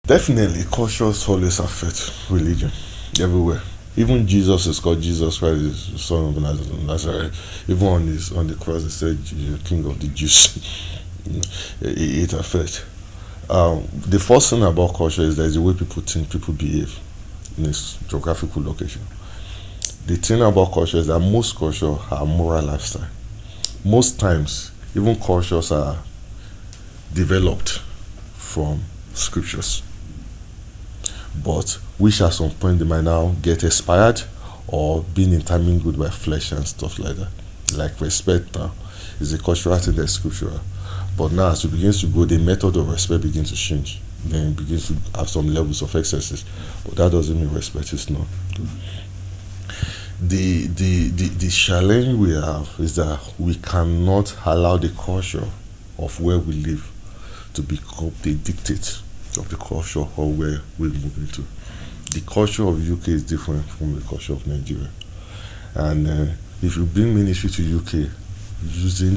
Definitely, cultures always affect religion everywhere. Even Jesus is called Jesus Christ, is the Son of Nazareth. Even on the cross, they said King of the Jews. It affects. The first thing about culture is that the way people think, people behave in its geographical location. The thing about culture is that most culture are moral lifestyle. Most times, even cultures are developed from scriptures, but which at some point they might now get expired or being intermingled by flesh and stuff like that. Like respect now is a cultural thing that's scriptural. But now as it begins to go, the method of respect begins to change. Then it begins to have some levels of excesses. But that doesn't mean respect is not. The challenge we have is that we cannot allow the culture of where we live to become the dictate of the culture of where we move into. The culture of UK is different from the culture of Nigeria. And if you bring ministry to UK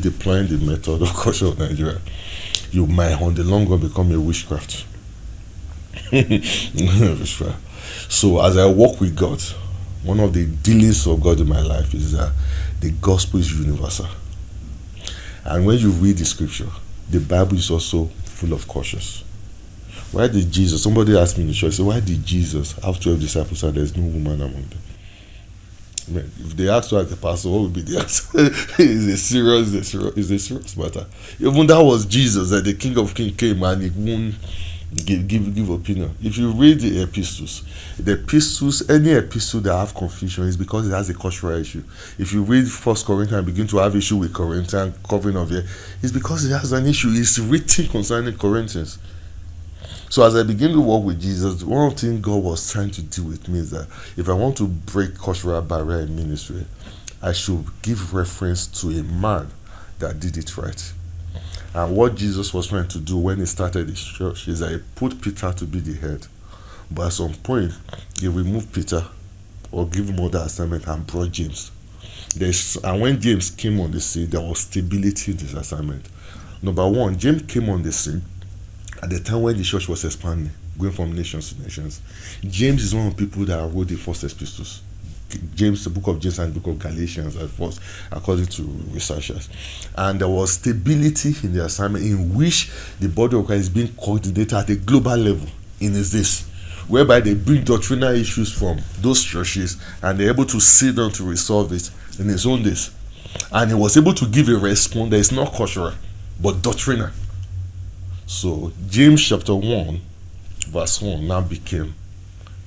deploying the method of culture of Nigeria, you might on the long run become a witchcraft. So as I walk with God, one of the dealings of God in my life is that the gospel is universal. And when you read the scripture, the Bible is also full of cultures. Why did Jesus, somebody asked me in the church, so why did Jesus have 12 disciples and there's no woman among them? Man, if they ask you as a pastor, what would be the answer? It's a serious matter. Even that was Jesus, that the King of Kings came and he won't give opinion. If you read the epistles, any epistle that have confusion is because it has a cultural issue. If you read First Corinthians and begin to have issue with Corinthian covering of it, it's because it has an issue. It's written concerning Corinthians. So as I begin to work with Jesus, one of the things God was trying to do with me is that if I want to break cultural barrier in ministry, I should give reference to a man that did it right. And what Jesus was trying to do when he started his church is that he put Peter to be the head. But at some point, he removed Peter or gave him other assignment and brought James. And when James came on the scene, there was stability in this assignment. Number one, James came on the scene at the time when the church was expanding, going from nations to nations. James is one of the people that wrote the first epistles. James, the book of James and the book of Galatians at first, according to researchers. And there was stability in the assignment in which the body of Christ is being coordinated at a global level in this, whereby they bring doctrinal issues from those churches and they're able to sit down to resolve it in his own days. And he was able to give a response that is not cultural, but doctrinal. So James chapter 1, verse 1 now became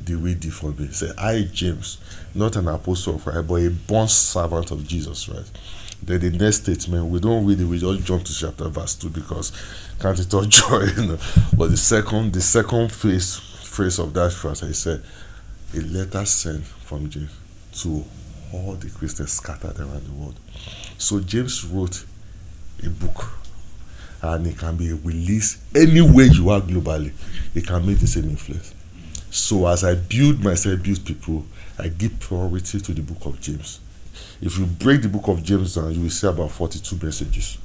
the reading for me. He said, I, James, not an apostle of Christ, but a born servant of Jesus Christ. Then the next statement, we don't read it, we just jump to chapter verse 2 because can't it all joy, But the second phrase of that verse, he said, a letter sent from James to all the Christians scattered around the world. So James wrote a book, and it can be released anywhere you are globally. It can make the same influence. So as I build people, I give priority to the book of James. If you break the book of James down, you will see about 42 messages.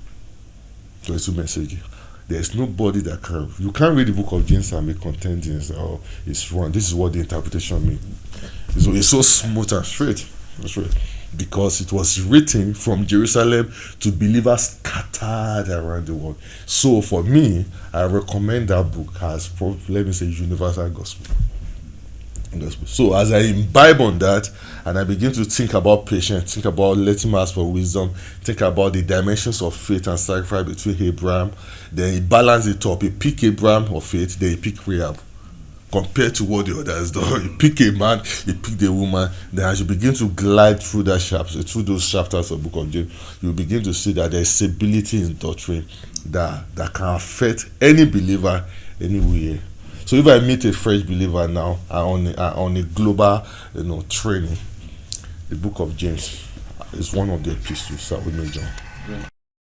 22 messages. There's nobody that can. You can't read the book of James and make contendings or it's wrong. This is what the interpretation means. It's so smooth and straight. Because it was written from Jerusalem to believers scattered around the world. So for me, I recommend that book as, let me say, universal gospel. So as I imbibe on that and I begin to think about patience, think about letting me ask for wisdom, think about the dimensions of faith and sacrifice between Abraham, then he balance it up. He pick Abraham of faith, then he pick Rahab. Compared to what the others do, you pick a man, you pick the woman. Then as you begin to glide through those chapters of the book of James, you begin to see that there is stability in doctrine that can affect any believer anywhere. So if I meet a fresh believer now on a global training, the book of James is one of the epistles that we may join.